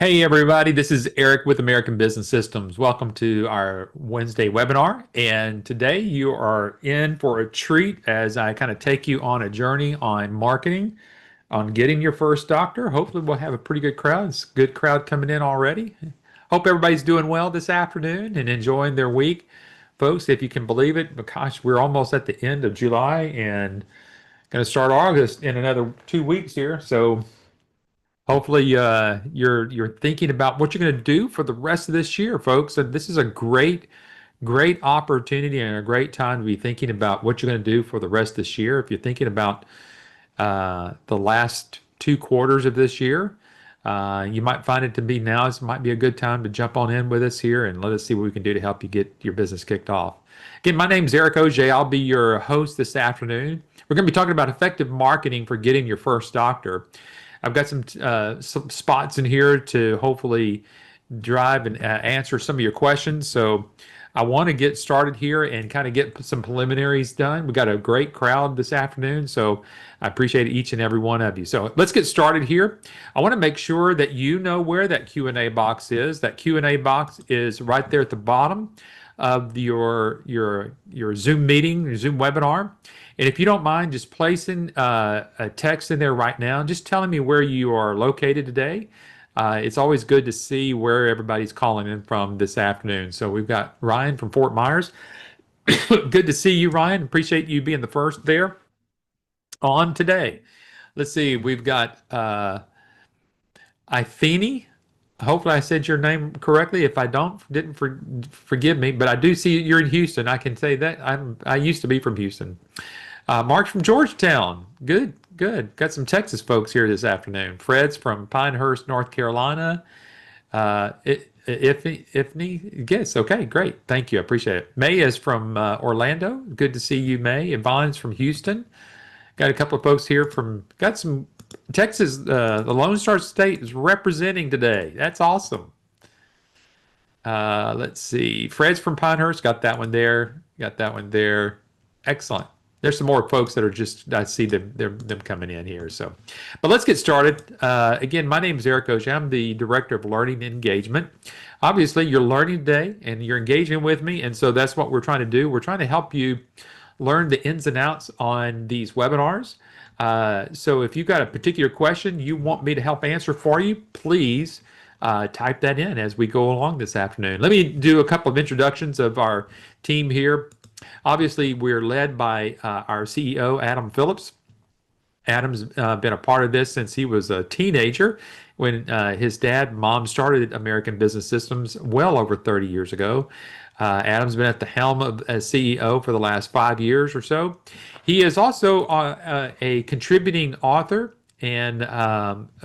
Hey everybody, this is Eric with American Business Systems. Welcome to our Wednesday webinar. And today you are in for a treat as I kind of take you on a journey on marketing, on getting your first doctor. Hopefully we'll have a pretty good crowd. It's a good crowd coming in already. Hope everybody's doing well this afternoon and enjoying their week. Folks, if you can believe it, but gosh, we're almost at the end of July and going to start August in another 2 weeks here. So hopefully, you're thinking about what you're going to do for the rest of this year, folks. And this is a great opportunity and a great time to be thinking about what you're going to do for the rest of this year. If you're thinking about the last 2 quarters of this year, you might find it to be now. This might be a good time to jump on in with us here and let us see what we can do to help you get your business kicked off. Again, my name's Eric Oj. I'll be your host this afternoon. We're going to be talking about effective marketing for getting your first doctor. I've got some spots in here to hopefully drive and answer some of your questions. So I want to get started here and kind of get some preliminaries done. We got a great crowd this afternoon, so I appreciate each and every one of you. So let's get started here. I want to make sure that you know where that Q&A box is. That Q&A box is right there at the bottom of your Zoom meeting, your Zoom webinar. And if you don't mind just placing a text in there right now, just telling me where you are located today. It's always good to see where everybody's calling in from this afternoon. So we've got Ryan from Fort Myers. Good to see you, Ryan. Appreciate you being the first there on today. Let's see, we've got Ithene. Hopefully I said your name correctly. If I didn't forgive me, but I do see you're in Houston. I can say that I used to be from Houston. Mark's from Georgetown. Good, good. Got some Texas folks here this afternoon. Fred's from Pinehurst, North Carolina. Ifney, yes, okay, great. Thank you. I appreciate it. May is from Orlando. Good to see you, May. Yvonne's from Houston. Got a couple of folks here got some Texas. The Lone Star State is representing today. That's awesome. Let's see. Fred's from Pinehurst. Got that one there. Got that one there. Excellent. There's some more folks that are just, I see them coming in here. So, but let's get started. Again, my name is Eric Oj. I'm the Director of Learning Engagement. Obviously, you're learning today and you're engaging with me. And so that's what we're trying to do. We're trying to help you learn the ins and outs on these webinars. So if you've got a particular question you want me to help answer for you, please type that in as we go along this afternoon. Let me do a couple of introductions of our team here. Obviously, we're led by our CEO, Adam Phillips. Adam's been a part of this since he was a teenager when his dad and mom started American Business Systems well over 30 years ago. Adam's been at the helm as CEO for the last 5 years or so. He is also a contributing author and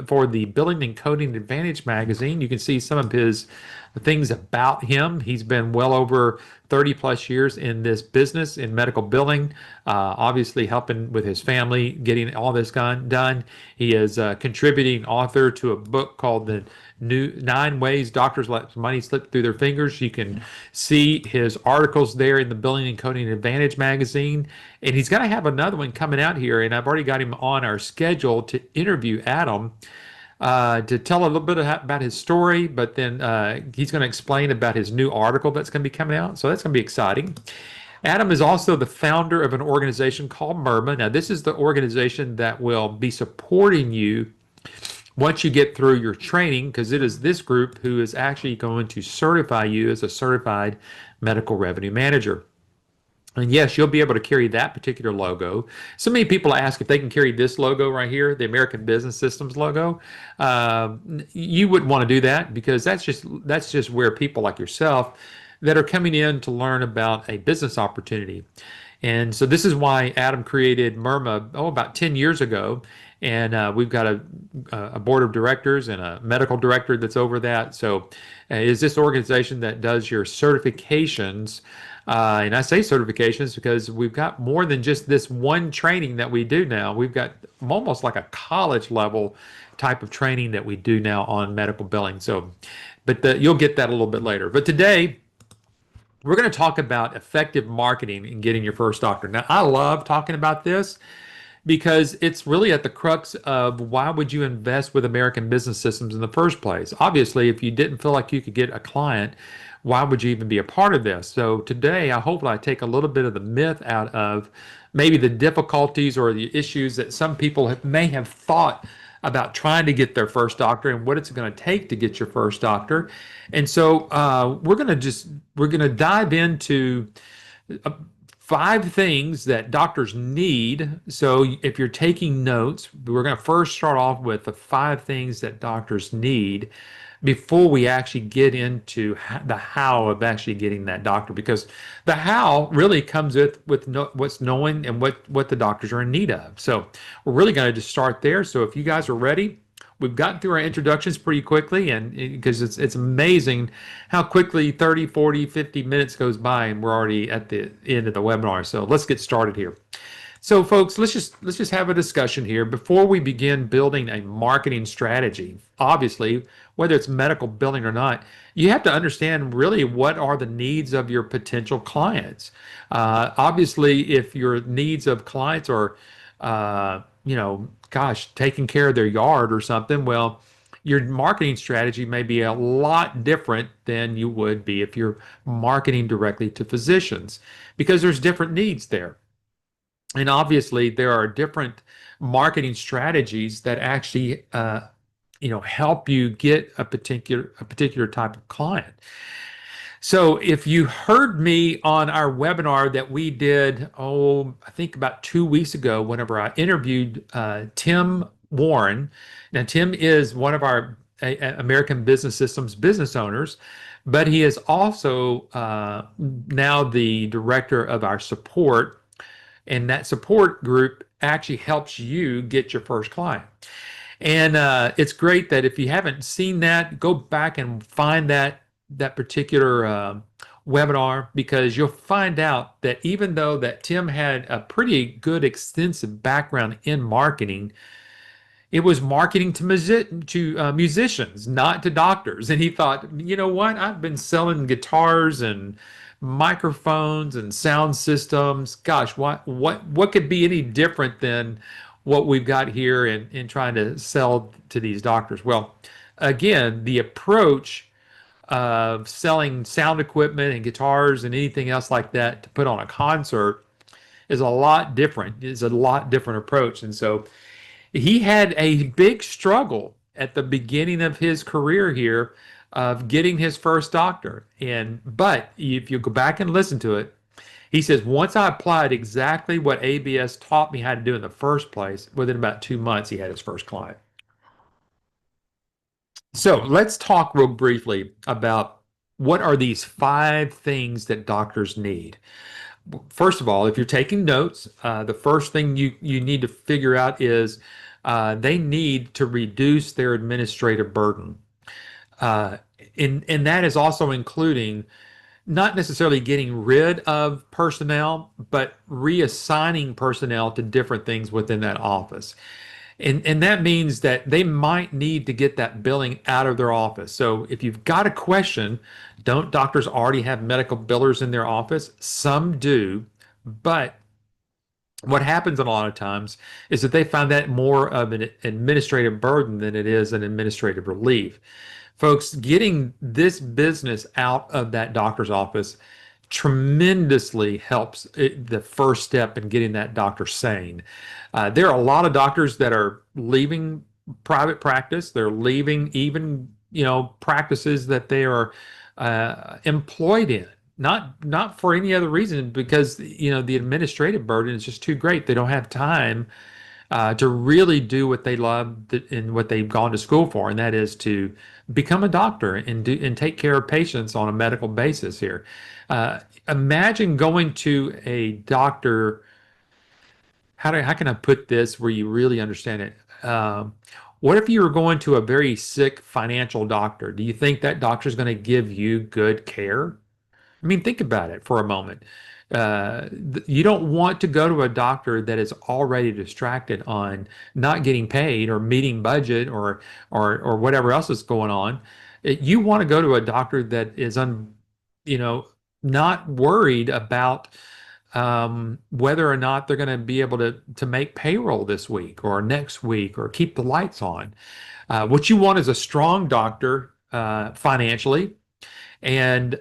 for the Billing and Coding Advantage magazine. You can see some of his things about him. He's been well over 30 plus years in this business in medical billing, obviously helping with his family getting all this done. He is a contributing author to a book called The New 9 Ways Doctors Let Money Slip Through Their Fingers. You can see his articles there in the Billing and Coding Advantage magazine. And he's going to have another one coming out here, and I've already got him on our schedule to interview Adam to tell a little bit about his story, but then he's going to explain about his new article that's going to be coming out. So that's going to be exciting. Adam is also the founder of an organization called MIRMA. Now, this is the organization that will be supporting you once you get through your training, because it is this group who is actually going to certify you as a certified medical revenue manager. And yes, you'll be able to carry that particular logo. So many people ask if they can carry this logo right here, the American Business Systems logo. You wouldn't want to do that because that's just where people like yourself that are coming in to learn about a business opportunity. And so this is why Adam created MIRMA, about 10 years ago. And we've got a board of directors and a medical director that's over that. So is this organization that does your certifications. And I say certifications because we've got more than just this one training that we do now. We've got almost like a college level type of training that we do now on medical billing. So, but you'll get that a little bit later. But today, we're going to talk about effective marketing and getting your first doctor. Now, I love talking about this. because it's really at the crux of why would you invest with American Business Systems in the first place? Obviously, if you didn't feel like you could get a client, why would you even be a part of this? So today, I hope that I take a little bit of the myth out of maybe the difficulties or the issues that some people may have thought about trying to get their first doctor and what it's going to take to get your first doctor. And so we're going to dive into uh, five things that doctors need. So if you're taking notes, we're going to first start off with the five things that doctors need before we actually get into the how of actually getting that doctor, because the how really comes with what's knowing and what the doctors are in need of. So we're really going to just start there. So if you guys are ready, we've gotten through our introductions pretty quickly, and because it's amazing how quickly 30, 40, 50 minutes goes by and we're already at the end of the webinar. So let's get started here. So folks, let's just have a discussion here before we begin building a marketing strategy. Obviously, whether it's medical billing or not, you have to understand really what are the needs of your potential clients. Obviously, if your needs of clients are, gosh, taking care of their yard or something, well, your marketing strategy may be a lot different than you would be if you're marketing directly to physicians, because there's different needs there. And obviously, there are different marketing strategies that actually, help you get a particular type of client. So if you heard me on our webinar that we did, I think about 2 weeks ago, whenever I interviewed Tim Warren. Now, Tim is one of our American Business Systems business owners, but he is also now the director of our support, and that support group actually helps you get your first client. And it's great that if you haven't seen that, go back and find that particular webinar, because you'll find out that even though that Tim had a pretty good extensive background in marketing, it was marketing to musicians, not to doctors. And he thought, you know what? I've been selling guitars and microphones and sound systems. Gosh, what could be any different than what we've got here in trying to sell to these doctors? Well, again, the approach of selling sound equipment and guitars and anything else like that to put on a concert is a lot different. It's a lot different approach. And so he had a big struggle at the beginning of his career here of getting his first doctor. But if you go back and listen to it, he says, once I applied exactly what ABS taught me how to do in the first place, within about 2 months, he had his first client. So let's talk real briefly about what are these five things that doctors need. First of all, if you're taking notes, the first thing you need to figure out is they need to reduce their administrative burden. And that is also including not necessarily getting rid of personnel, but reassigning personnel to different things within that office. And that means that they might need to get that billing out of their office. So if you've got a question, don't doctors already have medical billers in their office? Some do, but what happens a lot of times is that they find that more of an administrative burden than it is an administrative relief. Folks, getting this business out of that doctor's office tremendously helps the first step in getting that doctor sane. There are a lot of doctors that are leaving private practice. They're leaving even, practices that they are employed in. Not for any other reason, because the administrative burden is just too great. They don't have time to really do what they love and what they've gone to school for, and that is to become a doctor and take care of patients on a medical basis here. Imagine going to a doctor. How can I put this where you really understand it? What if you were going to a very sick financial doctor? Do you think that doctor is going to give you good care? I mean, think about it for a moment. You don't want to go to a doctor that is already distracted on not getting paid or meeting budget or whatever else is going on. You want to go to a doctor that is not worried about whether or not they're going to be able to make payroll this week or next week or keep the lights on. What you want is a strong doctor financially. And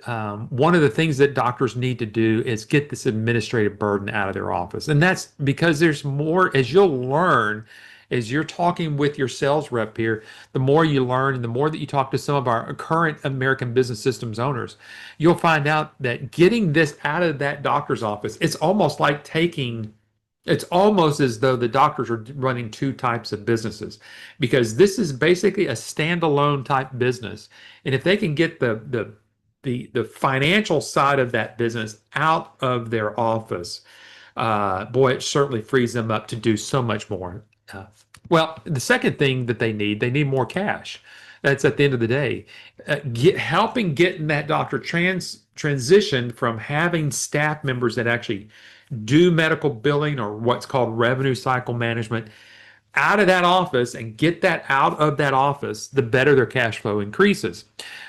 one of the things that doctors need to do is get this administrative burden out of their office. And that's because there's more, as you'll learn, as you're talking with your sales rep here, the more you learn and the more that you talk to some of our current American business systems owners, you'll find out that getting this out of that doctor's office, it's almost as though the doctors are running two types of businesses, because this is basically a standalone type business. And if they can get the financial side of that business out of their office, boy, it certainly frees them up to do so much more. Well, the second thing that they need more cash. That's at the end of the day, helping getting that doctor transition from having staff members that actually do medical billing or what's called revenue cycle management out of that office and get that out of that office, the better their cash flow increases.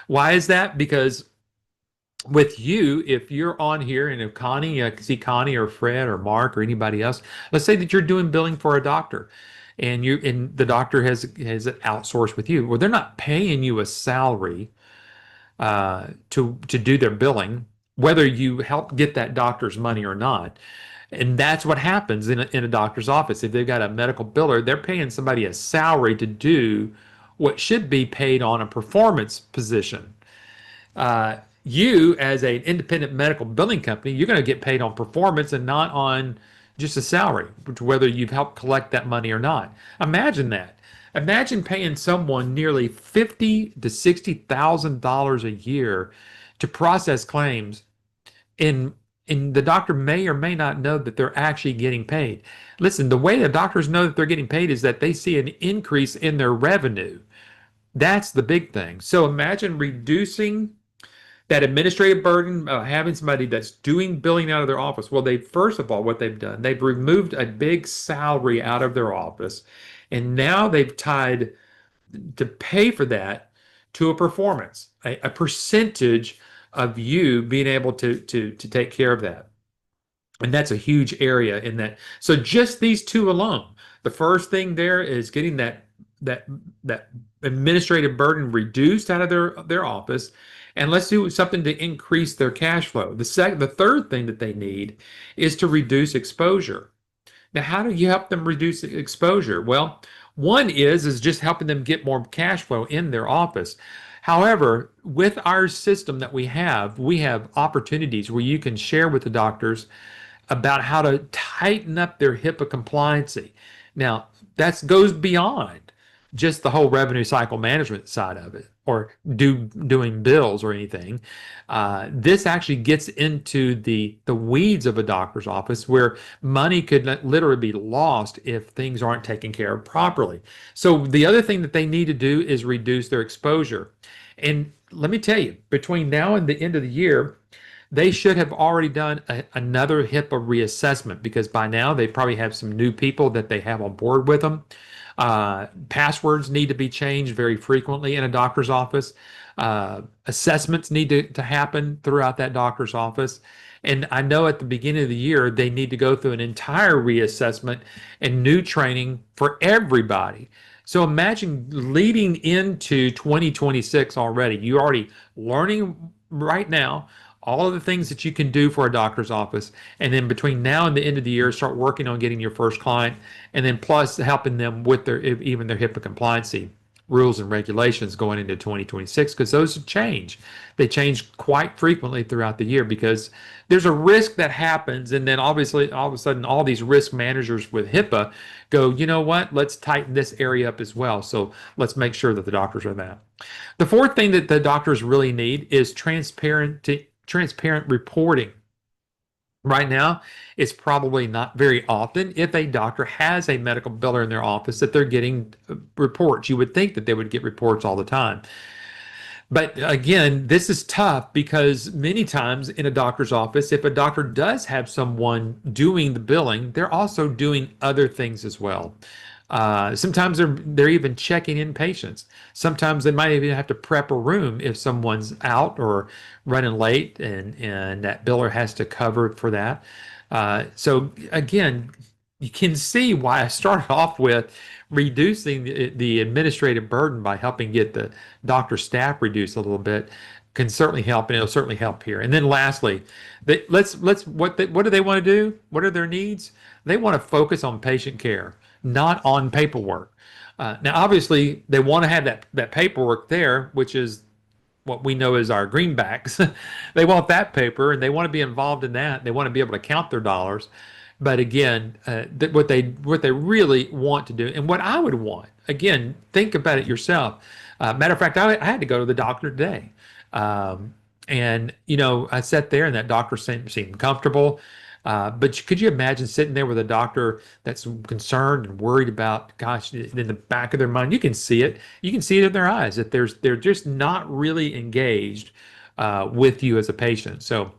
Why is that? Because with you, if you're on here and if Connie, see Connie or Fred or Mark or anybody else, let's say that you're doing billing for a doctor and the doctor has it outsourced with you. Well, they're not paying you a salary to do their billing, whether you help get that doctor's money or not. And that's what happens in a doctor's office. If they've got a medical biller, they're paying somebody a salary to do what should be paid on a performance position. You, as an independent medical billing company, you're going to get paid on performance and not on just a salary, whether you've helped collect that money or not. Imagine that. Imagine paying someone nearly $50,000 to $60,000 a year to process claims, and the doctor may or may not know that they're actually getting paid. Listen, the way the doctors know that they're getting paid is that they see an increase in their revenue. That's the big thing. So imagine reducing that administrative burden of having somebody that's doing billing out of their office. Well, first of all, what they've done, they've removed a big salary out of their office, and now they've tied to pay for that to a performance, a percentage of you being able to take care of that. And that's a huge area in that. So just these two alone, the first thing there is getting that administrative burden reduced out of their office, and let's do something to increase their cash flow. The third thing that they need is to reduce exposure. Now, how do you help them reduce exposure? Well, one is just helping them get more cash flow in their office. However, with our system that we have opportunities where you can share with the doctors about how to tighten up their HIPAA compliancy. Now, that goes beyond just the whole revenue cycle management side of it, or doing bills or anything. This actually gets into the weeds of a doctor's office, where money could literally be lost if things aren't taken care of properly. So the other thing that they need to do is reduce their exposure. And let me tell you, between now and the end of the year, they should have already done another HIPAA reassessment, because by now they probably have some new people that they have on board with them. Passwords need to be changed very frequently in a doctor's office. Assessments need to happen throughout that doctor's office. And I know at the beginning of the year, they need to go through an entire reassessment and new training for everybody. So imagine leading into 2026 already. You're already learning right now all of the things that you can do for a doctor's office. And then between now and the end of the year, start working on getting your first client, and then plus helping them with even their HIPAA compliancy rules and regulations going into 2026, because those change. They change quite frequently throughout the year, because there's a risk that happens. And then obviously all of a sudden, all these risk managers with HIPAA go, you know what, let's tighten this area up as well. So let's make sure that the doctors are that. The fourth thing that the doctors really need is transparent reporting. Right now, it's probably not very often, if a doctor has a medical biller in their office, that they're getting reports. You would think that they would get reports all the time. But again, this is tough, because many times in a doctor's office, if a doctor does have someone doing the billing, they're also doing other things as well. Sometimes they're even checking in patients. Sometimes they might even have to prep a room if someone's out or running late, and that biller has to cover for that. So again, you can see why I started off with reducing the administrative burden by helping get the doctor staff reduced a little bit can certainly help, and it'll certainly help here. And then lastly, let's what do they want to do? What are their needs? They want to focus on patient care, not on paperwork. Now, obviously, they want to have that paperwork there, which is what we know as our greenbacks. They want that paper and they want to be involved in that. They want to be able to count their dollars. But again, what they really want to do, and what I would want, again, think about it yourself. Matter of fact, I had to go to the doctor today, and I sat there and that doctor seemed comfortable. But could you imagine sitting there with a doctor that's concerned and worried about, gosh, in the back of their mind, you can see it. You can see it in their eyes that they're just not really engaged with you as a patient. So,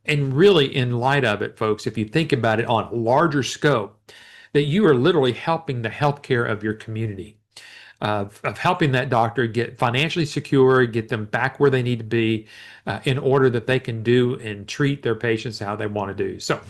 and really in light of it, folks, if you think about it on a larger scope, that you are literally helping the healthcare of your community, of helping that doctor get financially secure, get them back where they need to be in order that they can do and treat their patients how they want to do. So,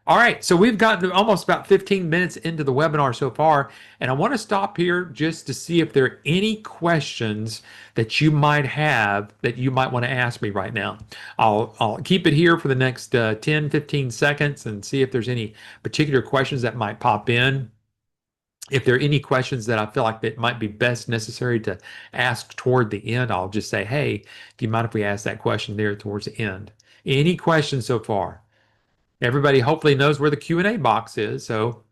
all right, so we've gotten almost about 15 minutes into the webinar so far, and I want to stop here just to see if there are any questions that you might have that you might want to ask me right now. I'll keep it here for the next 10, 15 seconds and see if there's any particular questions that might pop in. If there are any questions that I feel like that might be best necessary to ask toward the end, I'll just say, hey, do you mind if we ask that question there towards the end? Any questions so far? Everybody hopefully knows where the Q&A box is. So,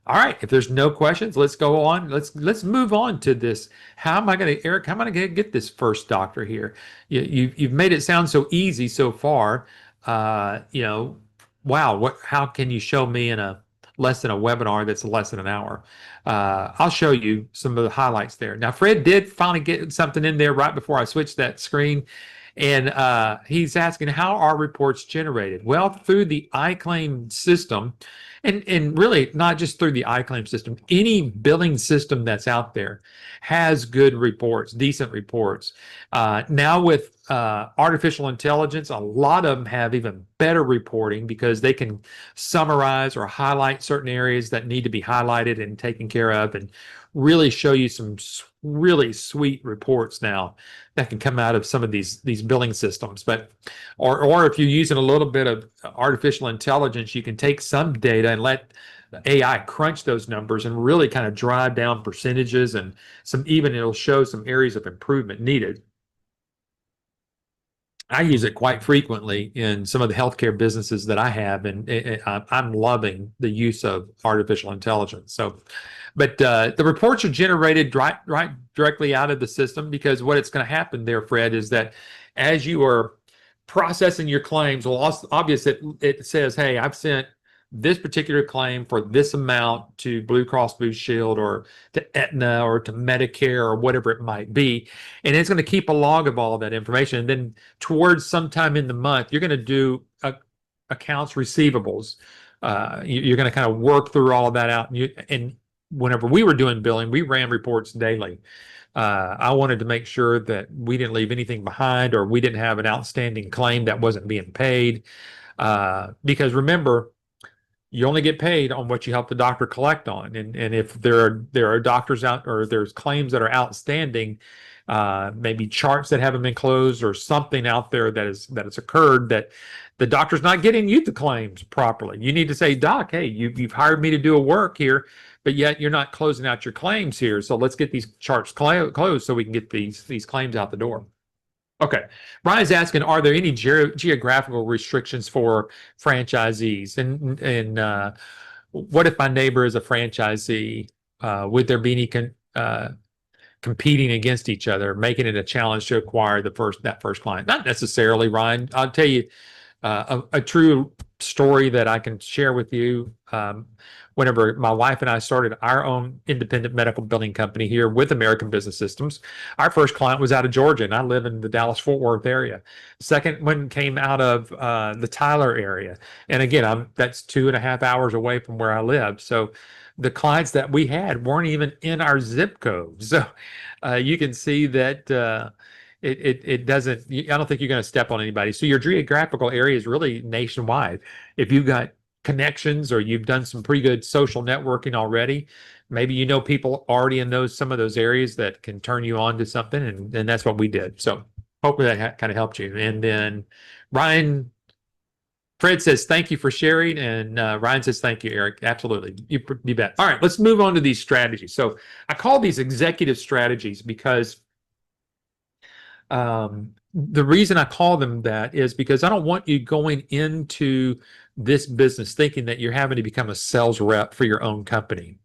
all right, if there's no questions, let's go on. Let's move on to this. Eric, how am I going to get this first doctor here? You've made it sound so easy so far. Wow, how can you show me in a less than a webinar that's less than an hour? I'll show you some of the highlights there. Now, Fred did finally get something in there right before I switched that screen. And he's asking, how are reports generated? Well, through the iClaim system, and really not just through the iClaim system, any billing system that's out there has good reports, decent reports. Now with artificial intelligence, a lot of them have even better reporting because they can summarize or highlight certain areas that need to be highlighted and taken care of, and really show you some really sweet reports now that can come out of some of these billing systems. But or if you're using a little bit of artificial intelligence, you can take some data and let AI crunch those numbers and really kind of drive down percentages, and it'll show some areas of improvement needed. I use it quite frequently in some of the healthcare businesses that I have, and I'm loving the use of artificial intelligence. So, but the reports are generated right directly out of the system, because what it's going to happen there, Fred, is that as you are processing your claims, well, obviously it says, hey, I've sent this particular claim for this amount to Blue Cross Blue Shield or to Aetna or to Medicare or whatever it might be. And it's going to keep a log of all that information. And then towards sometime in the month, you're going to do accounts receivables. You're going to kind of work through all of that out. And whenever we were doing billing, we ran reports daily. I wanted to make sure that we didn't leave anything behind, or we didn't have an outstanding claim that wasn't being paid. Because remember, you only get paid on what you help the doctor collect on. And if there are doctors out, or there's claims that are outstanding, maybe charts that haven't been closed, or something out there that has occurred that the doctor's not getting you the claims properly. You need to say, Doc, hey, you've hired me to do a work here, but yet you're not closing out your claims here. So let's get these charts closed so we can get these claims out the door. Okay. Brian's asking, are there any geographical restrictions for franchisees? And what if my neighbor is a franchisee? Would there be any competing against each other, making it a challenge to acquire that first client? Not necessarily, Ryan. I'll tell you a true story that I can share with you. Whenever my wife and I started our own independent medical billing company here with American Business Systems, our first client was out of Georgia, and I live in the Dallas-Fort Worth area. Second one came out of the Tyler area. And again, that's 2.5 hours away from where I live. So the clients that we had weren't even in our zip code. So you can see that it doesn't, I don't think you're going to step on anybody. So your geographical area is really nationwide. If you've got connections or you've done some pretty good social networking already, maybe you know people already in some of those areas that can turn you on to something, and that's what we did. So hopefully that kind of helped you. And then Ryan, Fred says thank you for sharing, and Ryan says thank you, Eric. Absolutely, you bet. All right, let's move on to these strategies. So I call these executive strategies because the reason I call them that is because I don't want you going into this business thinking that you're having to become a sales rep for your own company.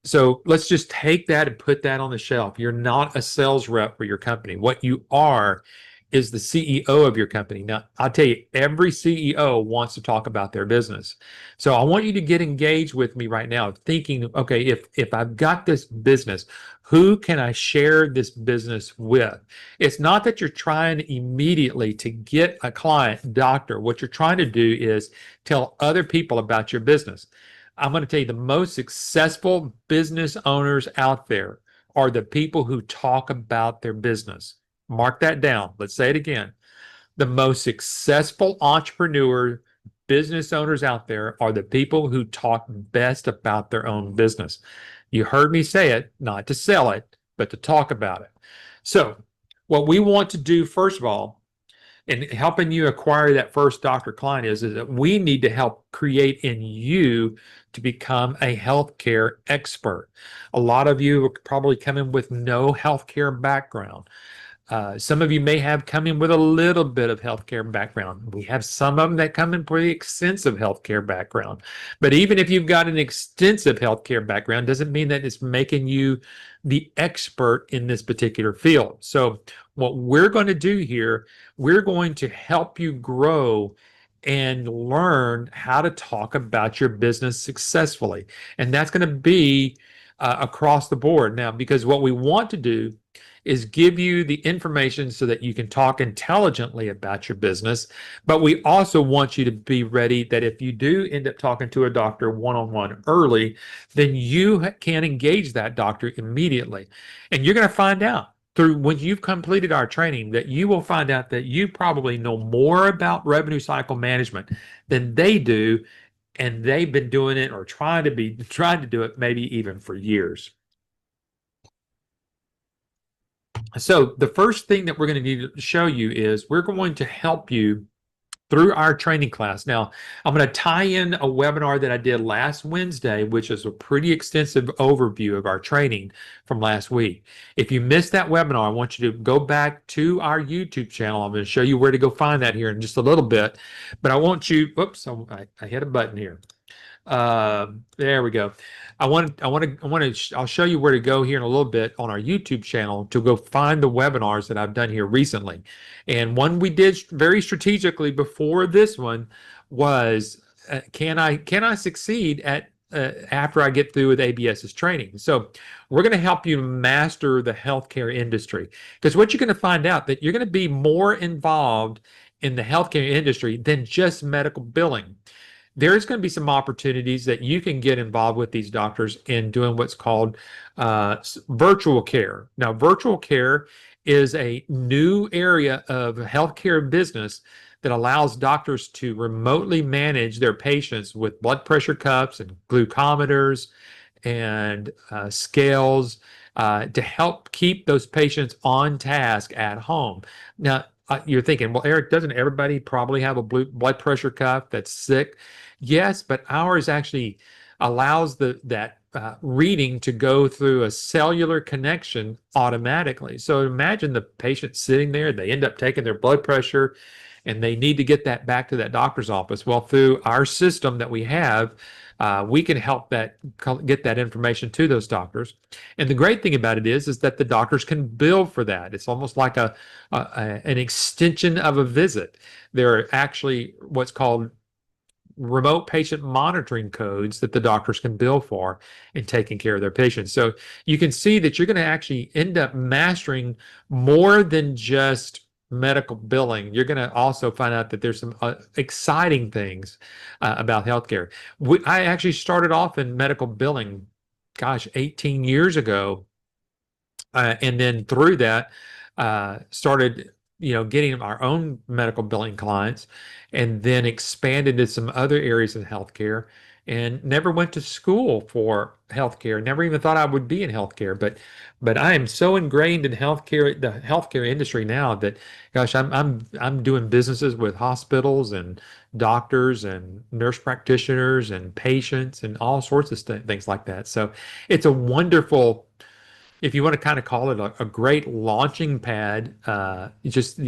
So let's just take that and put that on the shelf. You're not a sales rep for your company. What you are is the CEO of your company. Now, I'll tell you, every CEO wants to talk about their business. So I want you to get engaged with me right now, thinking, okay, if I've got this business, who can I share this business with? It's not that you're trying immediately to get a client doctor. What you're trying to do is tell other people about your business. I'm going to tell you the most successful business owners out there are the people who talk about their business. Mark that down. Let's say it again. The most successful entrepreneur business owners out there are the people who talk best about their own business. You heard me say it, not to sell it, but to talk about it. So what we want to do, first of all, in helping you acquire that first doctor client is that we need to help create in you to become a healthcare expert. A lot of you are probably coming with no healthcare background. Some of you may have come in with a little bit of healthcare background. We have some of them that come in pretty extensive healthcare background. But even if you've got an extensive healthcare background, doesn't mean that it's making you the expert in this particular field. So what we're going to do here, we're going to help you grow and learn how to talk about your business successfully. And that's going to be across the board. Now, because what we want to do is give you the information so that you can talk intelligently about your business. But we also want you to be ready that if you do end up talking to a doctor one-on-one early, then you can engage that doctor immediately. And you're going to find out through when you've completed our training that you will find out that you probably know more about revenue cycle management than they do. And they've been doing it or trying to do it maybe even for years. So the first thing that we're going to need to show you is we're going to help you through our training class. Now, I'm going to tie in a webinar that I did last Wednesday, which is a pretty extensive overview of our training from last week. If you missed that webinar, I want you to go back to our YouTube channel. I'm going to show you where to go find that here in just a little bit. But I want you, oops, I hit a button here. There we go. I'll show you where to go here in a little bit on our YouTube channel to go find the webinars that I've done here recently. And one we did very strategically before this one was, can I succeed at after I get through with ABS's training? So we're going to help you master the healthcare industry, because what you're going to find out that you're going to be more involved in the healthcare industry than just medical billing. There's going to be some opportunities that you can get involved with these doctors in doing what's called virtual care. Now, virtual care is a new area of healthcare business that allows doctors to remotely manage their patients with blood pressure cuffs and glucometers and scales to help keep those patients on task at home. Now, you're thinking, well, Eric, doesn't everybody probably have a blood pressure cuff that's sick? Yes, but ours actually allows that reading to go through a cellular connection automatically. So imagine the patient sitting there, they end up taking their blood pressure, and they need to get that back to that doctor's office. Well, through our system that we have, we can help get that information to those doctors. And the great thing about it is that the doctors can bill for that. It's almost like an extension of a visit. There are actually what's called remote patient monitoring codes that the doctors can bill for in taking care of their patients. So you can see that you're going to actually end up mastering more than just medical billing. You're going to also find out that there's some exciting things about healthcare. I actually started off in medical billing, 18 years ago. And then through that, started, getting our own medical billing clients, and then expanded to some other areas in healthcare, and never went to school for healthcare. Never even thought I would be in healthcare, but I am so ingrained in healthcare, the healthcare industry now that, gosh, I'm doing businesses with hospitals and doctors and nurse practitioners and patients and all sorts of things like that. So it's a wonderful, if you want to kind of call it a great launching pad. Just,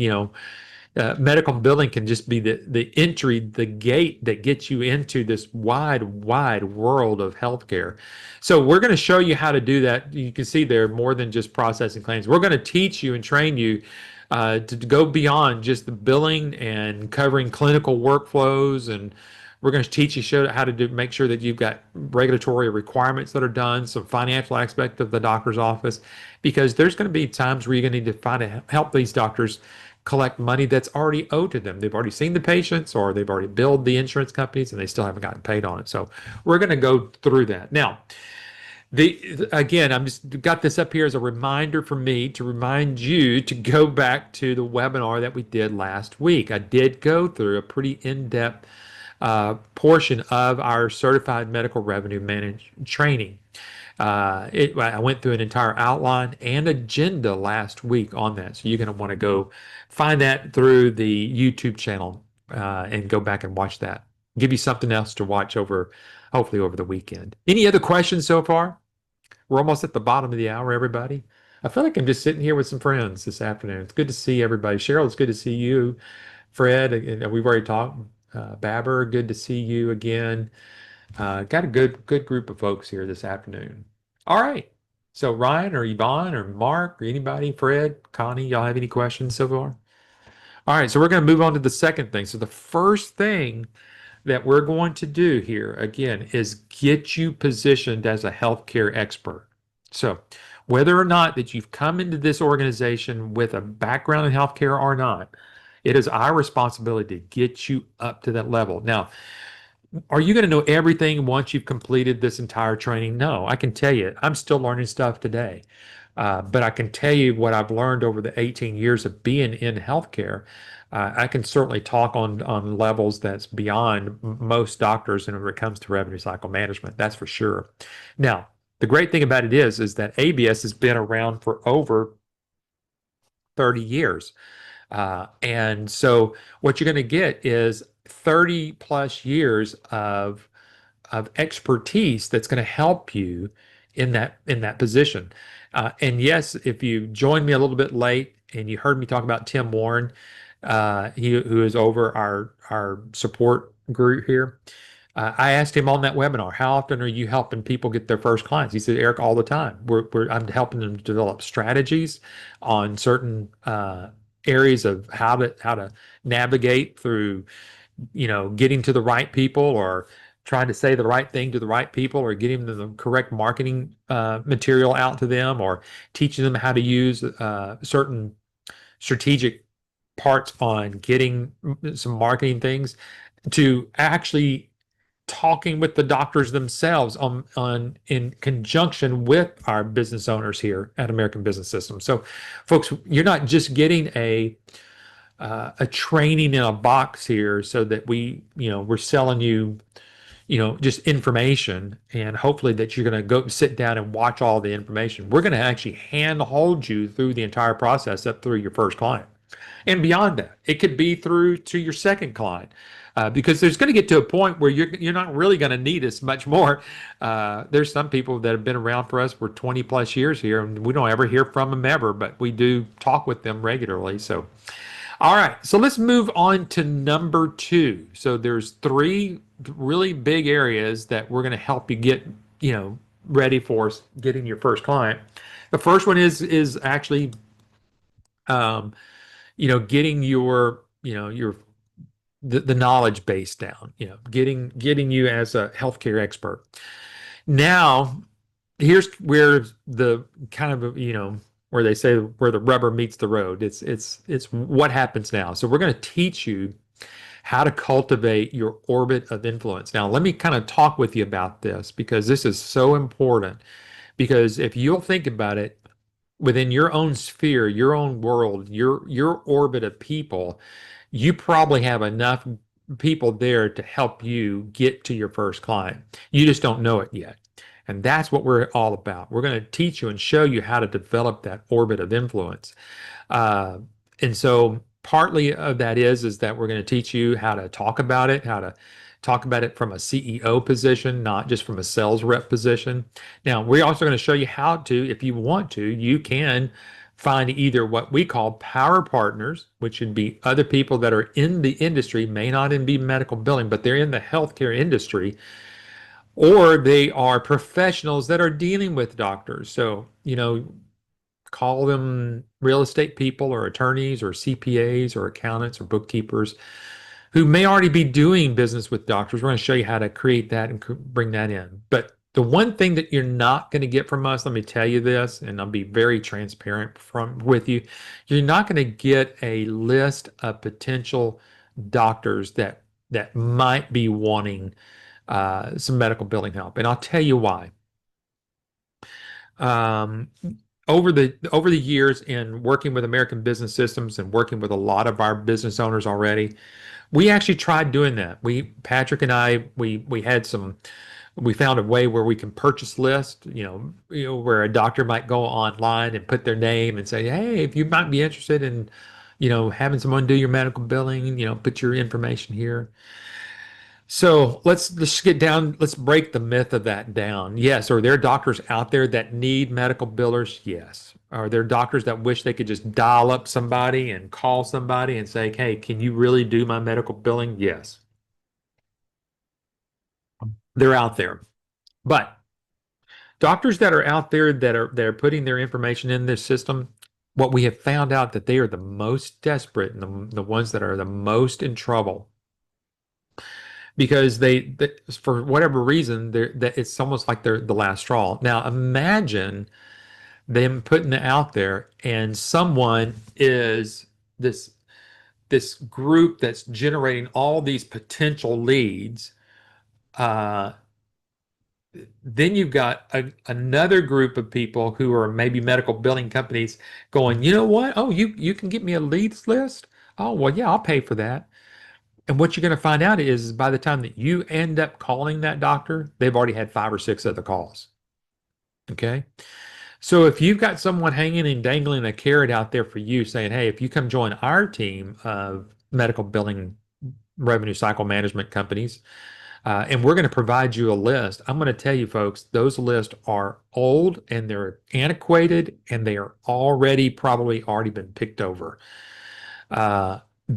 medical billing can just be the entry, the gate that gets you into this wide world of healthcare. So we're going to show you how to do that. You can see there more than just processing claims. We're going to teach you and train you to go beyond just the billing and covering clinical workflows, and we're going to teach you show how to make sure that you've got regulatory requirements that are done, some financial aspect of the doctor's office, because there's going to be times where you're going to need to help these doctors collect money that's already owed to them. They've already seen the patients, or they've already billed the insurance companies and they still haven't gotten paid on it. So we're going to go through that. Now, again, I'm just got this up here as a reminder for me to remind you to go back to the webinar that we did last week. I did go through a pretty in-depth portion of our certified medical revenue management training. I went through an entire outline and agenda last week on that. So you're going to want to go find that through the YouTube channel and go back and watch that. Give you something else to watch hopefully over the weekend. Any other questions so far? We're almost at the bottom of the hour, everybody. I feel like I'm just sitting here with some friends this afternoon. It's good to see everybody. Cheryl, it's good to see you. Fred, we've already talked. Babber, good to see you again. Got a good group of folks here this afternoon. All right. So Ryan or Yvonne or Mark or anybody, Fred, Connie, y'all have any questions so far? All right. So we're going to move on to the second thing. So the first thing that we're going to do here, again, is get you positioned as a healthcare expert. So whether or not that you've come into this organization with a background in healthcare or not, it is our responsibility to get you up to that level. Now, are you going to know everything once you've completed this entire training? No, I can tell you, I'm still learning stuff today. But I can tell you what I've learned over the 18 years of being in healthcare. I can certainly talk on levels that's beyond most doctors when it comes to revenue cycle management. That's for sure. Now, the great thing about it is that ABS has been around for over 30 years. And so what you're going to get is 30 plus years of expertise that's going to help you in that position. And yes, if you joined me a little bit late and you heard me talk about Tim Warren, who is over our support group here, I asked him on that webinar, how often are you helping people get their first clients? He said, Eric, all the time. I'm helping them develop strategies on certain areas of how to navigate through, getting to the right people, or trying to say the right thing to the right people, or getting the correct marketing material out to them, or teaching them how to use certain strategic parts on getting some marketing things, to actually talking with the doctors themselves in conjunction with our business owners here at American Business System. So folks, you're not just getting a training in a box here so that we're selling you, just information, and hopefully that you're going to go sit down and watch all the information. We're going to actually hand hold you through the entire process up through your first client. And beyond that, it could be through to your second client, because there's going to get to a point where you're not really going to need us much more. There's some people that have been around for us for 20 plus years here, and we don't ever hear from them ever, but we do talk with them regularly. So, all right, so let's move on to number 2. So there's 3 really big areas that we're going to help you get, ready for getting your first client. The first one is actually, getting your, the knowledge base down, getting you as a healthcare expert. Now, here's where the kind of, where they say where the rubber meets the road. It's what happens now. So we're going to teach you how to cultivate your orbit of influence. Now, let me kind of talk with you about this, because this is so important. Because if you'll think about it, within your own sphere, your own world, your orbit of people, you probably have enough people there to help you get to your first client. You just don't know it yet. And that's what we're all about. We're going to teach you and show you how to develop that orbit of influence. Uh, and so partly of that is that we're going to teach you how to talk about it, how to talk about it from a CEO position, not just from a sales rep position. Now, we're also going to show you how to, if you want to, you can find either what we call power partners, which would be other people that are in the industry, may not even be medical billing, but they're in the healthcare industry, or they are professionals that are dealing with doctors. So, call them real estate people or attorneys or CPAs or accountants or bookkeepers who may already be doing business with doctors. We're going to show you how to create that and bring that in. But the one thing that you're not going to get from us, let me tell you this, and I'll be very transparent with you. You're not going to get a list of potential doctors that might be wanting some medical billing help, and I'll tell you why. Um, over the years in working with American Business Systems and working with a lot of our business owners already, we actually tried doing that. Patrick and I, we found a way where we can purchase lists, where a doctor might go online and put their name and say, hey, if you might be interested in, having someone do your medical billing, put your information here. So let's get down, let's break the myth of that down. Yes, are there doctors out there that need medical billers? Yes. Are there doctors that wish they could just dial up somebody and call somebody and say, hey, can you really do my medical billing? Yes. They're out there. But doctors that are out there that are putting their information in this system, what we have found out that they are the most desperate and the ones that are the most in trouble because they for whatever reason that it's almost like they're the last straw. Now imagine them putting it out there and someone is this group that's generating all these potential leads. Then you've got another group of people who are maybe medical billing companies going, you know what? Oh, you can get me a leads list? Oh, well, yeah, I'll pay for that. And what you're going to find out is by the time that you end up calling that doctor, they've already had 5 or 6 other calls. Okay. So if you've got someone hanging and dangling a carrot out there for you saying, hey, if you come join our team of medical billing revenue cycle management companies, and we're going to provide you a list. I'm going to tell you, folks, those lists are old and they're antiquated and they are probably already been picked over.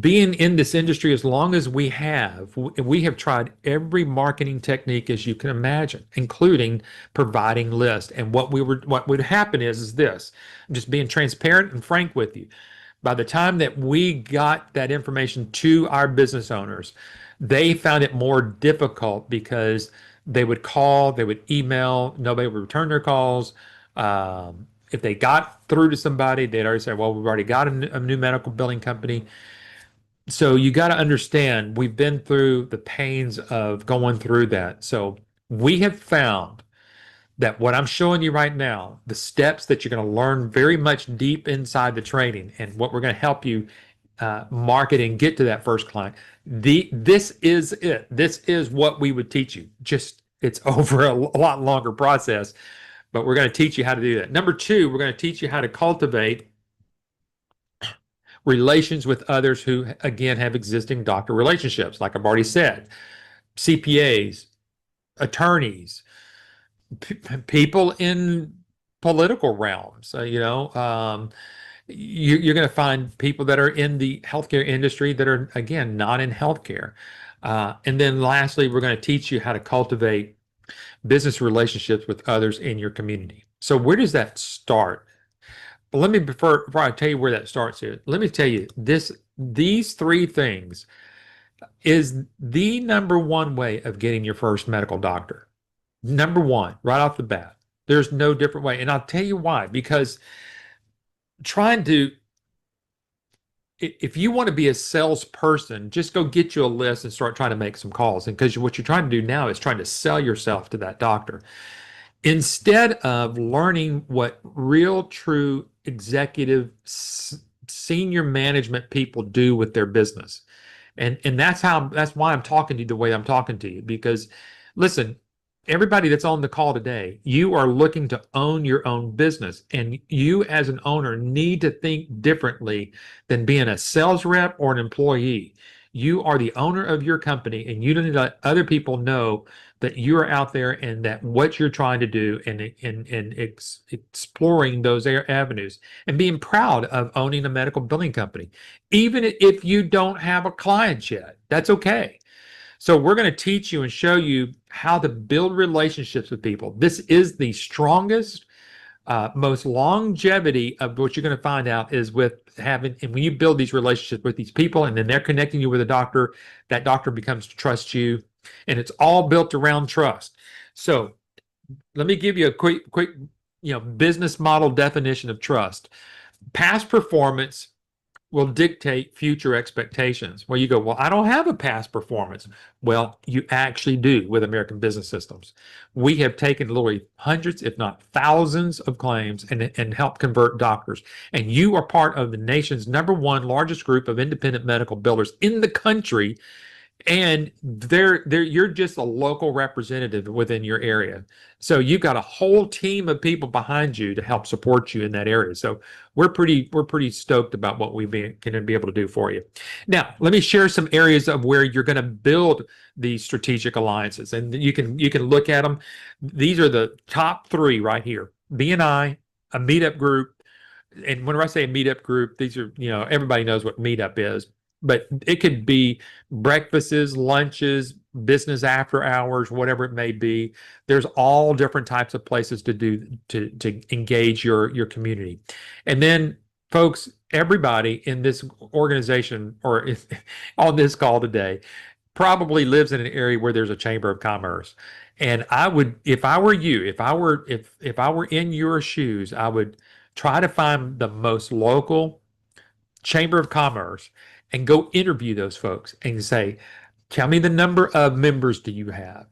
Being in this industry as long as we have tried every marketing technique as you can imagine, including providing lists. And what would happen is this. I'm just being transparent and frank with you. By the time that we got that information to our business owners, they found it more difficult because they would call, they would email, nobody would return their calls. If they got through to somebody, they'd already say, well, we've already got a new medical billing company. So you got to understand, we've been through the pains of going through that. So we have found that what I'm showing you right now, the steps that you're going to learn very much deep inside the training and what we're going to help you market and get to that first client. This is it. This is what we would teach you. Just it's over a lot longer process, but we're going to teach you how to do that. Number 2, we're going to teach you how to cultivate relations with others who, again, have existing doctor relationships. Like I've already said, CPAs, attorneys, people in political realms, you're going to find people that are in the healthcare industry that are, again, not in healthcare. And then lastly, we're going to teach you how to cultivate business relationships with others in your community. So where does that start? But let me, before I tell you where that starts here, let me tell you these 3 things is the number 1 way of getting your first medical doctor. Number 1, right off the bat. There's no different way. And I'll tell you why. Because if you want to be a salesperson, just go get you a list and start trying to make some calls. And because what you're trying to do now is trying to sell yourself to that doctor. instead of learning what real, true executive senior management people do with their business. And that's why I'm talking to you the way I'm talking to you, because listen, everybody that's on the call today, you are looking to own your own business, and you as an owner need to think differently than being a sales rep or an employee. You are the owner of your company, and you need to let other people know that you are out there and that what you're trying to do, and exploring those avenues and being proud of owning a medical billing company. Even if you don't have a client yet, that's okay. So we're going to teach you and show you how to build relationships with people. This is the strongest, most longevity of what you're going to find out is with having, and when you build these relationships with these people and then they're connecting you with a doctor, that doctor becomes to trust you, and it's all built around trust. So let me give you a quick, business model definition of trust. Past performance will dictate future expectations. Well, you go, well, I don't have a past performance. Well, you actually do with American Business Systems. We have taken literally hundreds, if not thousands, of claims and helped convert doctors. And you are part of the nation's #1 largest group of independent medical billers in the country, and you're just a local representative within your area. So you've got a whole team of people behind you to help support you in that area. So we're pretty stoked about what we're going to be able to do for you. Now, let me share some areas of where you're going to build these strategic alliances, and you can look at them. These are the top 3 right here: BNI, a meetup group. And when I say a meetup group, these are, everybody knows what meetup is, but it could be breakfasts, lunches, business after hours, whatever it may be. There's all different types of places to engage your community. And then, folks, everybody in this organization or on this call today probably lives in an area where there's a chamber of commerce. And I would, if I were you, if I were in your shoes, I would try to find the most local chamber of commerce and go interview those folks and say, tell me, the number of members do you have?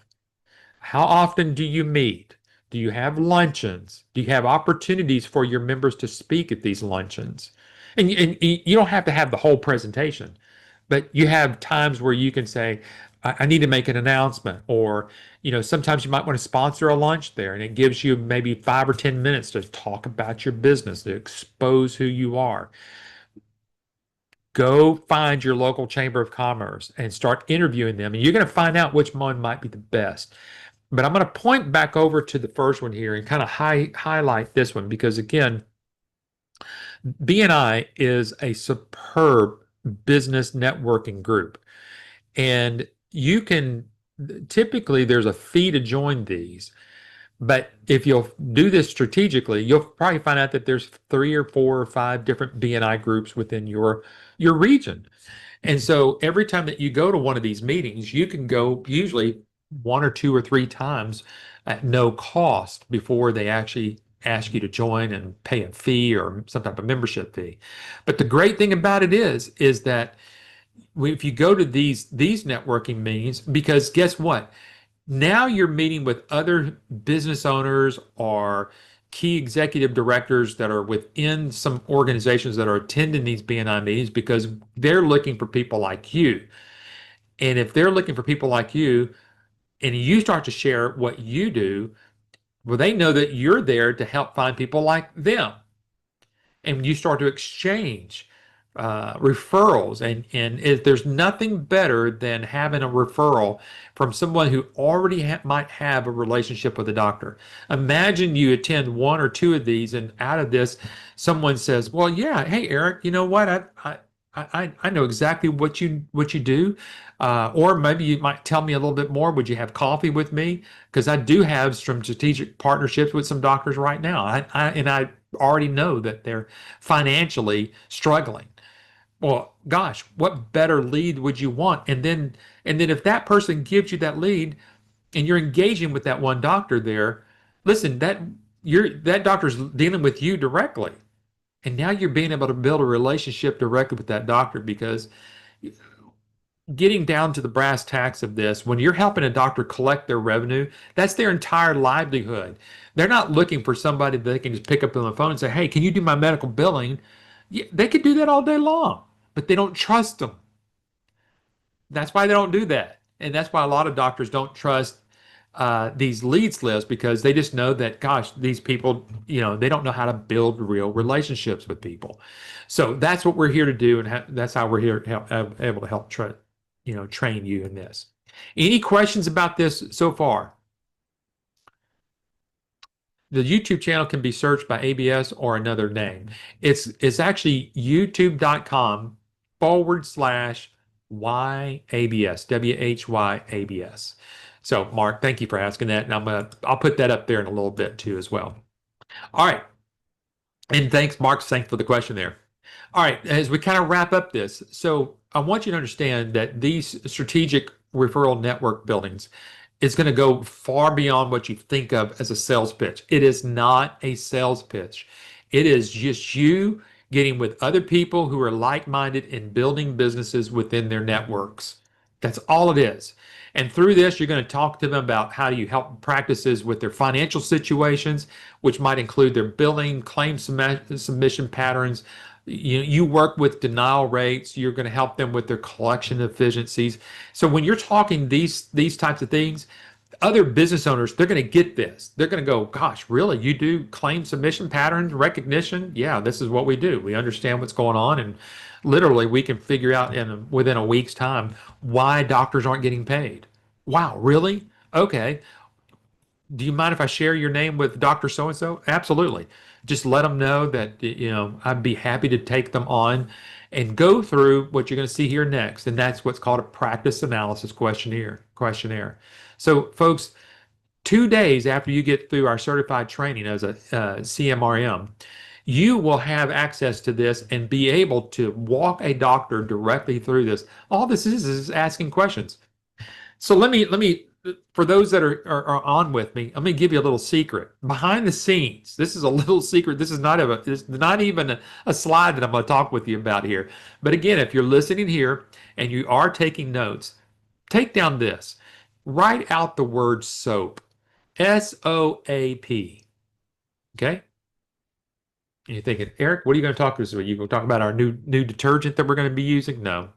How often do you meet? Do you have luncheons? Do you have opportunities for your members to speak at these luncheons? And you don't have to have the whole presentation, but you have times where you can say, I need to make an announcement, or sometimes you might want to sponsor a lunch there, and it gives you maybe 5 or 10 minutes to talk about your business, to expose who you are. Go find your local chamber of commerce and start interviewing them, and you're going to find out which one might be the best. But I'm going to point back over to the first one here and kind of highlight this one, because again, BNI is a superb business networking group, and you can typically, there's a fee to join these. But if you'll do this strategically, you'll probably find out that there's 3 or 4 or 5 different BNI groups within your region. And so every time that you go to one of these meetings, you can go usually 1 or 2 or 3 times at no cost before they actually ask you to join and pay a fee or some type of membership fee. But the great thing about it is that if you go to these networking meetings, because guess what? Now you're meeting with other business owners or key executive directors that are within some organizations that are attending these BNI meetings, because they're looking for people like you. And if they're looking for people like you and you start to share what you do, well, they know that you're there to help find people like them. And you start to exchange referrals, and there's nothing better than having a referral from someone who already might have a relationship with a doctor. Imagine you attend 1 or 2 of these, and out of this, someone says, "Well, yeah, hey Eric, you know what? I know exactly what you do, or maybe you might tell me a little bit more. Would you have coffee with me? Because I do have some strategic partnerships with some doctors right now, and I already know that they're financially struggling." Well, gosh, what better lead would you want? And then if that person gives you that lead and you're engaging with that one doctor there, listen, that doctor's dealing with you directly. And now you're being able to build a relationship directly with that doctor, because getting down to the brass tacks of this, when you're helping a doctor collect their revenue, that's their entire livelihood. They're not looking for somebody that they can just pick up on the phone and say, "Hey, can you do my medical billing?" Yeah, they could do that all day long, but they don't trust them. That's why they don't do that. And that's why a lot of doctors don't trust these leads lists, because they just know that, gosh, these people, they don't know how to build real relationships with people. So that's what we're here to do, and that's how we're here to help, able to help train you in this. Any questions about this so far? The YouTube channel can be searched by ABS or another name. It's actually youtube.com/WHYABS, WHYABS. So, Mark, thank you for asking that, and I'll put that up there in a little bit too as well. All right, and thanks, Mark. Thanks for the question there. All right, as we kind of wrap up this, so I want you to understand that these strategic referral network buildings is going to go far beyond what you think of as a sales pitch. It is not a sales pitch. It is just you getting with other people who are like-minded and building businesses within their networks. That's all it is. And through this, you're going to talk to them about how you help practices with their financial situations, which might include their billing, claim submission patterns. You work with denial rates. You're going to help them with their collection efficiencies. So when you're talking these types of things, other business owners, they're going to get this. They're going to go, gosh, really? You do claim submission patterns recognition? Yeah, this is what we do. We understand what's going on, and literally we can figure out within a week's time why doctors aren't getting paid. Wow, really? Okay. Do you mind if I share your name with Dr. So and so? Absolutely. Just let them know that, I'd be happy to take them on and go through what you're going to see here next. And that's what's called a practice analysis questionnaire. So, folks, 2 days after you get through our certified training as a CMRM, you will have access to this and be able to walk a doctor directly through this. All this is asking questions. So let me for those that are on with me, let me give you a little secret. Behind the scenes, this is a little secret. This is not even a slide that I'm going to talk with you about here. But again, if you're listening here and you are taking notes, take down this. Write out the word soap. SOAP. Okay? And you're thinking, Eric, what are you going to talk to us about? You going to talk about our new detergent that we're going to be using? No.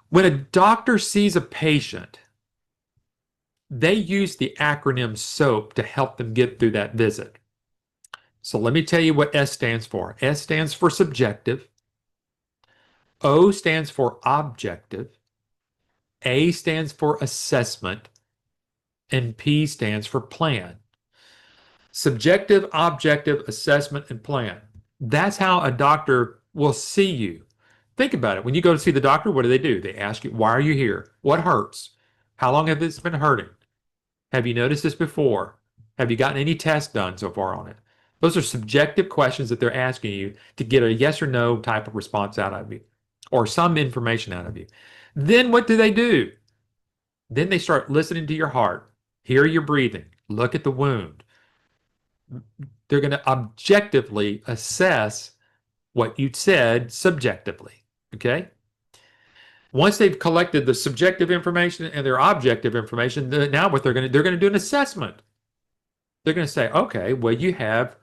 When a doctor sees a patient, they use the acronym SOAP to help them get through that visit. So let me tell you what S stands for. S stands for subjective. O stands for objective. A stands for assessment. And P stands for plan. Subjective, objective, assessment, and plan. That's how a doctor will see you. Think about it. When you go to see the doctor, what do? They ask you, why are you here? What hurts? How long have this been hurting? Have you noticed this before? Have you gotten any tests done so far on it? Those are subjective questions that they're asking you to get a yes or no type of response out of you, or some information out of you. Then what do? Then they start listening to your heart, hear your breathing, look at the wound. They're going to objectively assess what you said subjectively. Okay? Once they've collected the subjective information and their objective information, now what they're going to do an assessment. They're going to say, okay, well, you have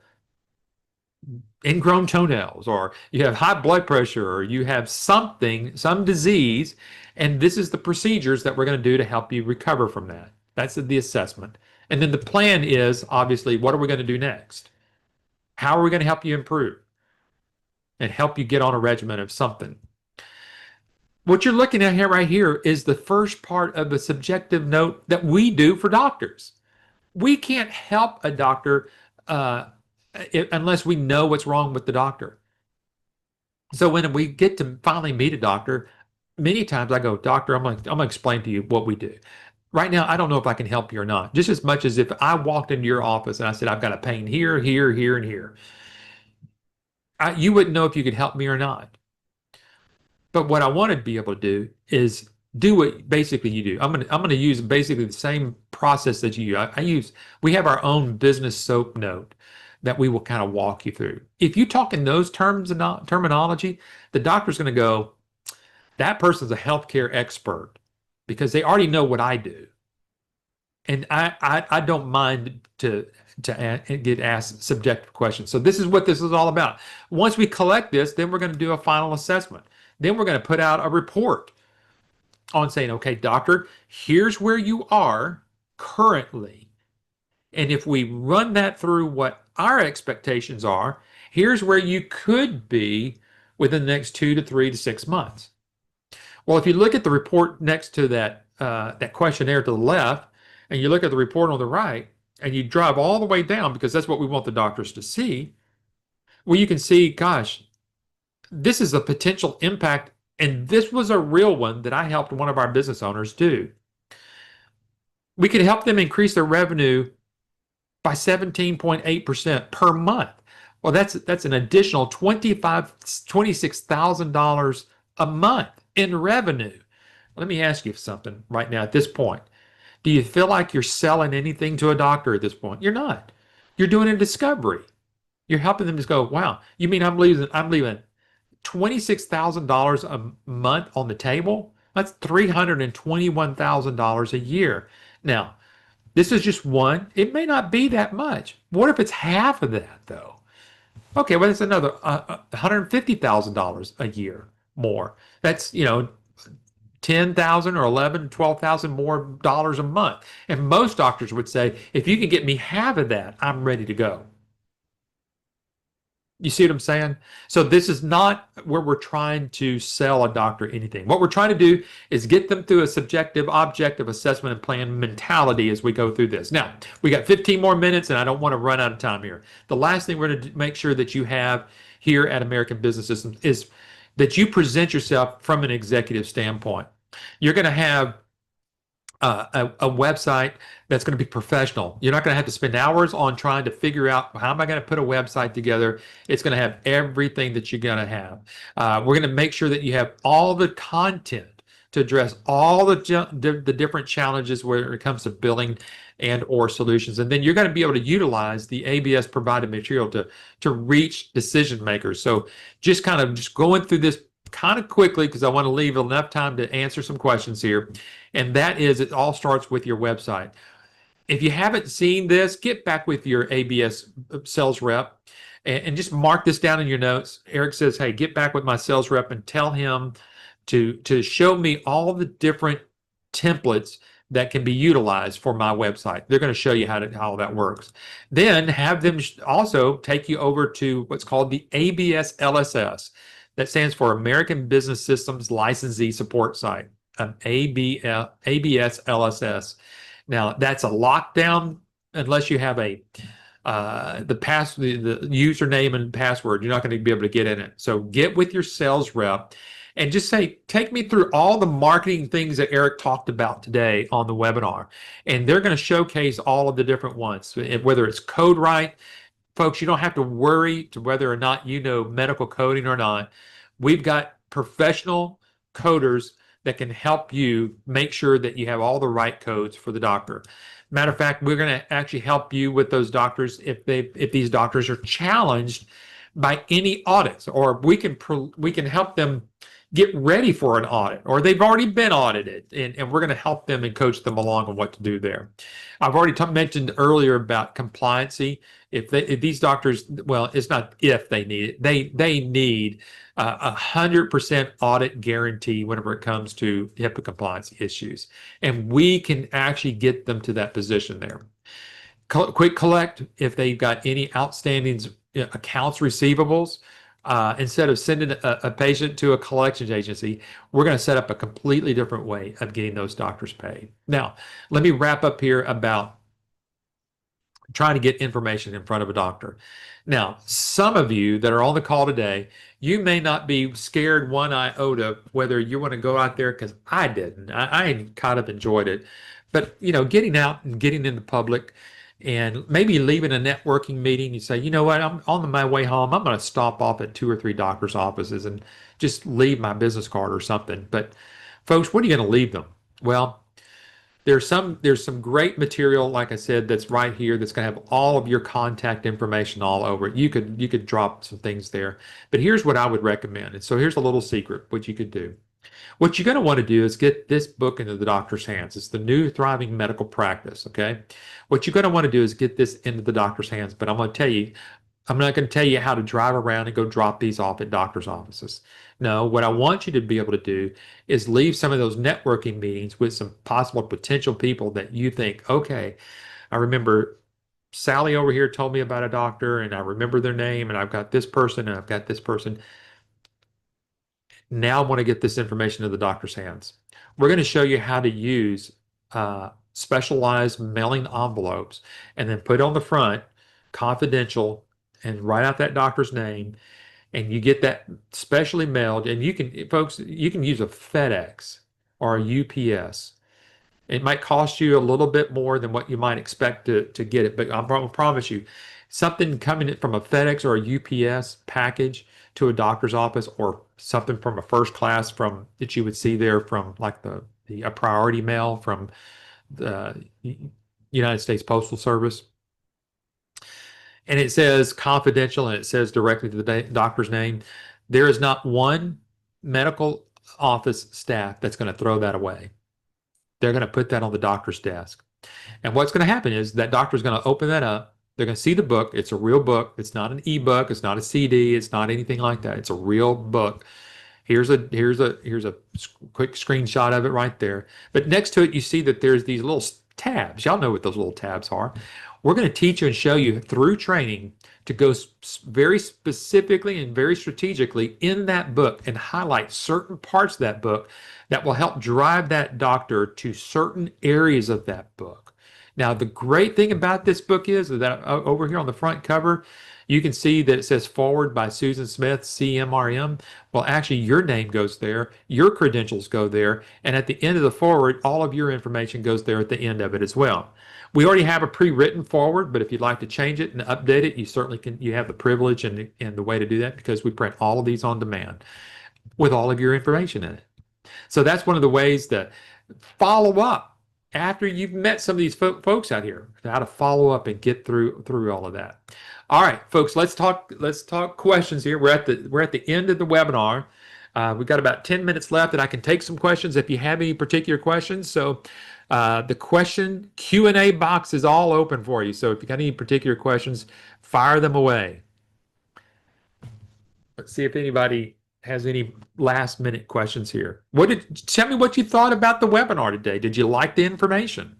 ingrown toenails, or you have high blood pressure, or you have some disease, and this is the procedures that we're going to do to help you recover from that. That's the assessment. And then the plan is, obviously, what are we going to do next? How are we going to help you improve and help you get on a regimen of something? What you're looking at here right here is the first part of the subjective note that we do for doctors. We can't help a doctor unless we know what's wrong with the doctor. So when we get to finally meet a doctor, many times I go, doctor, I'm going to explain to you what we do. Right now, I don't know if I can help you or not. Just as much as if I walked into your office and I said, I've got a pain here, here, here, and here. You wouldn't know if you could help me or not. But what I want to be able to do is do what basically you do. I'm going to use basically the same process that you use. We have our own business soap note that we will kind of walk you through. If you talk in those terms and terminology, the doctor's going to go, That person's a healthcare expert because they already know what I do. And I don't mind to get asked subjective questions. So this is what this is all about. Once we collect this, then we're going to do a final assessment. Then we're going to put out a report on saying, okay, doctor, here's where you are currently. And if we run that through what our expectations are, here's where you could be within the next 2 to 3 to 6 months. Well, if you look at the report next to that questionnaire to the left, and you look at the report on the right, and you drive all the way down because that's what we want the doctors to see, well, you can see, gosh, this is a potential impact, and this was a real one that I helped one of our business owners do. We could help them increase their revenue by 17.8% per month. Well, that's an additional $26,000 a month in revenue. Let me ask you something right now at this point. Do you feel like you're selling anything to a doctor at this point? You're not. You're doing a discovery. You're helping them just go, wow, you mean I'm leaving $26,000 a month on the table? That's $321,000 a year. Now, this is just one. It may not be that much. What if it's half of that, though? Okay, well, that's another $150,000 a year more. That's, 10,000 or 11, 12,000 more dollars a month. And most doctors would say, if you can get me half of that, I'm ready to go. You see what I'm saying? So this is not where we're trying to sell a doctor anything. What we're trying to do is get them through a subjective, objective assessment and plan mentality as we go through this. Now, we got 15 more minutes and I don't want to run out of time here. The last thing we're going to make sure that you have here at American Business Systems is that you present yourself from an executive standpoint. You're going to have a website that's going to be professional. You're not going to have to spend hours on trying to figure out how am I going to put a website together. It's going to have everything that you're going to have. We're going to make sure that you have all the content to address all the different challenges where it comes to billing and or solutions. And then you're going to be able to utilize the ABS provided material to reach decision makers. So just going through this kind of quickly because I want to leave enough time to answer some questions here. And that is, it all starts with your website. If you haven't seen this, get back with your ABS sales rep and just mark this down in your notes. Eric says, hey, get back with my sales rep and tell him to show me all the different templates that can be utilized for my website. They're going to show you how that works. Then have them also take you over to what's called the ABS LSS. That stands for American Business Systems Licensee Support Site, ABS LSS. Now, that's a lockdown unless you have the username and password. You're not going to be able to get in it. So get with your sales rep and just say, take me through all the marketing things that Eric talked about today on the webinar. And they're going to showcase all of the different ones, whether it's CodeWrite. Folks, you don't have to worry to whether or not you know medical coding or not. We've got professional coders that can help you make sure that you have all the right codes for the doctor. Matter of fact, we're going to actually help you with those doctors if these doctors are challenged by any audits, or we can help them get ready for an audit, or they've already been audited, and we're going to help them and coach them along on what to do there. I've already mentioned earlier about compliancy. If these doctors, well, it's not if they need it, they need 100% audit guarantee whenever it comes to HIPAA compliance issues, and we can actually get them to that position there. Quick collect if they've got any outstanding accounts receivables. Instead of sending a patient to a collections agency, we're going to set up a completely different way of getting those doctors paid. Now, let me wrap up here about trying to get information in front of a doctor. Now, some of you that are on the call today, you may not be scared one iota whether you want to go out there, because I didn't. I kind of enjoyed it. But, getting out and getting in the public, and maybe leaving a networking meeting, you say, you know what, I'm on my way home, I'm going to stop off at 2 or 3 doctors' offices and just leave my business card or something. But folks, what are you going to leave them? Well, there's some great material, like I said, that's right here that's going to have all of your contact information all over it. You could drop some things there. But here's what I would recommend. And so here's a little secret, what you could do. What you're going to want to do is get this book into the doctor's hands. It's the New Thriving Medical Practice, okay? What you're going to want to do is get this into the doctor's hands, but I'm going to tell you, I'm not going to tell you how to drive around and go drop these off at doctor's offices. No, what I want you to be able to do is leave some of those networking meetings with some possible potential people that you think, okay, I remember Sally over here told me about a doctor and I remember their name and I've got this person and I've got this person. Now I want to get this information to the doctor's hands. We're going to show you how to use specialized mailing envelopes and then put on the front confidential and write out that doctor's name and you get that specially mailed and you can, folks, you can use a FedEx or a UPS. It might cost you a little bit more than what you might expect to get it, but I promise you, something coming in from a FedEx or a UPS package to a doctor's office, or something from a first class from that you would see there from like the a priority mail from the United States Postal Service, and it says confidential and it says directly to the doctor's name. There is not one medical office staff that's going to throw that away. They're going to put that on the doctor's desk. And what's going to happen is that doctor's going to open that up. They're going to see the book. It's a real book. It's not an ebook. It's not a CD. It's not anything like that. It's a real book. Here's a quick screenshot of it right there. But next to it, you see that there's these little tabs. Y'all know what those little tabs are. We're going to teach you and show you through training to go very specifically and very strategically in that book and highlight certain parts of that book that will help drive that doctor to certain areas of that book. Now, the great thing about this book is that over here on the front cover, you can see that it says forward by Susan Smith, CMRM. Well, actually, your name goes there, your credentials go there, and at the end of the forward, all of your information goes there at the end of it as well. We already have a pre-written forward, but if you'd like to change it and update it, you certainly can. You have the privilege and the way to do that because we print all of these on demand with all of your information in it. So that's one of the ways to follow up after you've met some of these folks out here, how to follow up and get through all of that. All right, folks, let's talk questions here. We're at the end of the webinar. We've got about 10 minutes left, and I can take some questions if you have any particular questions. So the question Q&A box is all open for you. So if you got any particular questions, fire them away. Let's see if anybody has any last minute questions here. Tell me what you thought about the webinar today. Did you like the information?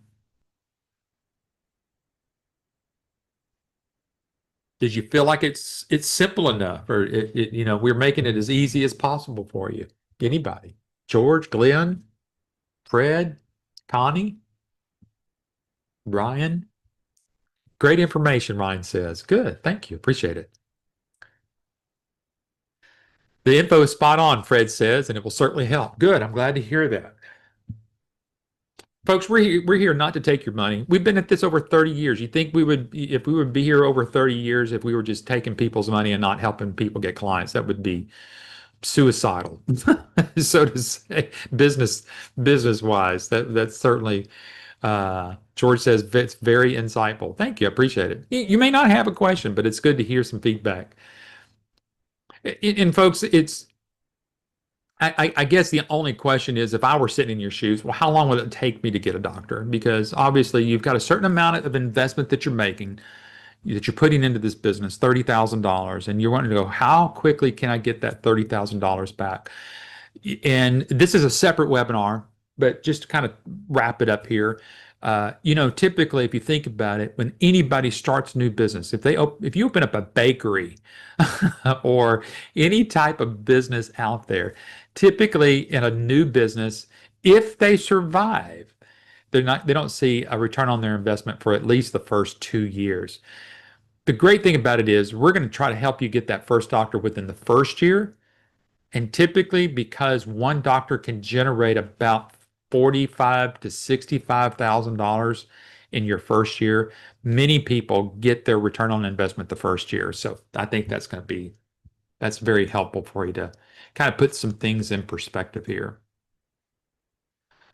Did you feel like it's simple enough, or we're making it as easy as possible for you? Anybody? George, Glenn, Fred, Connie, Ryan? Great information, Ryan says. Good, thank you, appreciate it. The info is spot on, Fred says, and it will certainly help. Good, I'm glad to hear that. Folks, we're here not to take your money. We've been at this over 30 years. You think if we would be here over 30 years, if we were just taking people's money and not helping people get clients, that would be suicidal, so to say, business wise. That's certainly, George says, it's very insightful. Thank you, I appreciate it. You may not have a question, but it's good to hear some feedback. And folks, I guess the only question is, if I were sitting in your shoes, well, how long would it take me to get a doctor? Because obviously you've got a certain amount of investment that you're making, that you're putting into this business, $30,000, and you're wanting to go, how quickly can I get that $30,000 back? And this is a separate webinar, but just to kind of wrap it up here, typically, if you think about it, when anybody starts a new business, if you open up a bakery or any type of business out there, typically in a new business, if they survive, they don't see a return on their investment for at least the first 2 years. The great thing about it is we're going to try to help you get that first doctor within the first year. And typically, because one doctor can generate about $45,000 to $65,000 in your first year, many people get their return on investment the first year. So I think that's very helpful for you to kind of put some things in perspective here.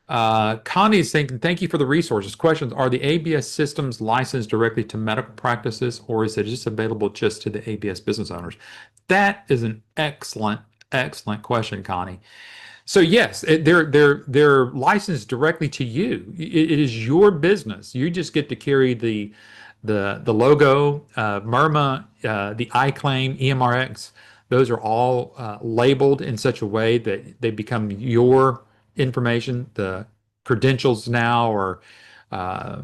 Connie's thinking, thank you for the resources. Questions: are the ABS systems licensed directly to medical practices, or is it just available just to the ABS business owners? That is an excellent question, Connie. So yes, they're licensed directly to you. It is your business. You just get to carry the logo, Myrma, the iClaim, EMRX. Those are all labeled in such a way that they become your information. The credentials now, or uh,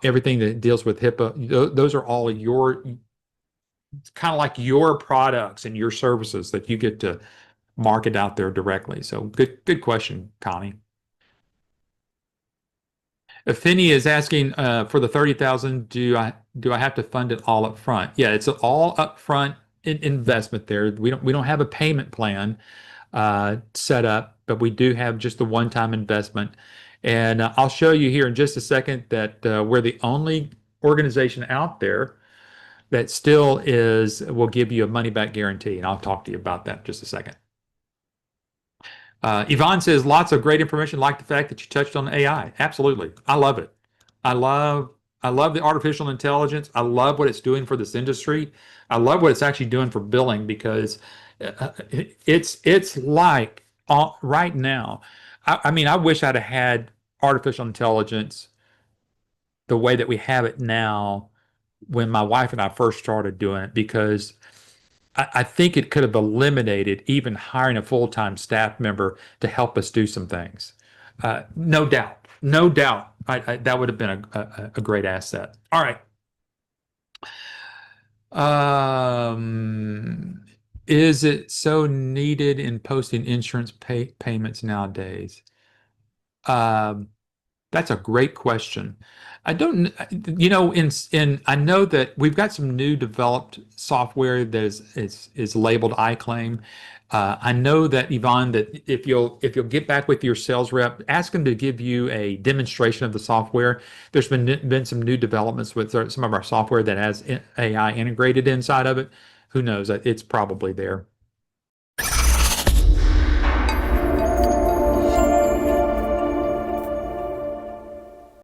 everything that deals with HIPAA. Those are all your, kind of like your products and your services that you get to market out there directly. So good question, Connie. Finney is asking for the 30,000. Do I have to fund it all up front? Yeah, it's an all upfront investment there. We don't have a payment plan set up, but we do have just the one-time investment. And I'll show you here in just a second that we're the only organization out there that still will give you a money back guarantee. And I'll talk to you about that in just a second. Yvonne says lots of great information, like the fact that you touched on AI. Absolutely. I love it. I love I love the artificial intelligence. I love what it's doing for this industry. I love what it's actually doing for billing because it's like right now. I mean, I wish I'd have had artificial intelligence the way that we have it now when my wife and I first started doing it because I think it could have eliminated even hiring a full-time staff member to help us do some things. No doubt, no doubt, that would have been a great asset. All right. Um, is it so needed in posting insurance payments nowadays? Um, That's a great question. I don't, I know that we've got some new developed software that is labeled iClaim. I know that Yvonne, that if you'll get back with your sales rep, ask them to give you a demonstration of the software. There's been some new developments with some of our software that has AI integrated inside of it. Who knows? It's probably there.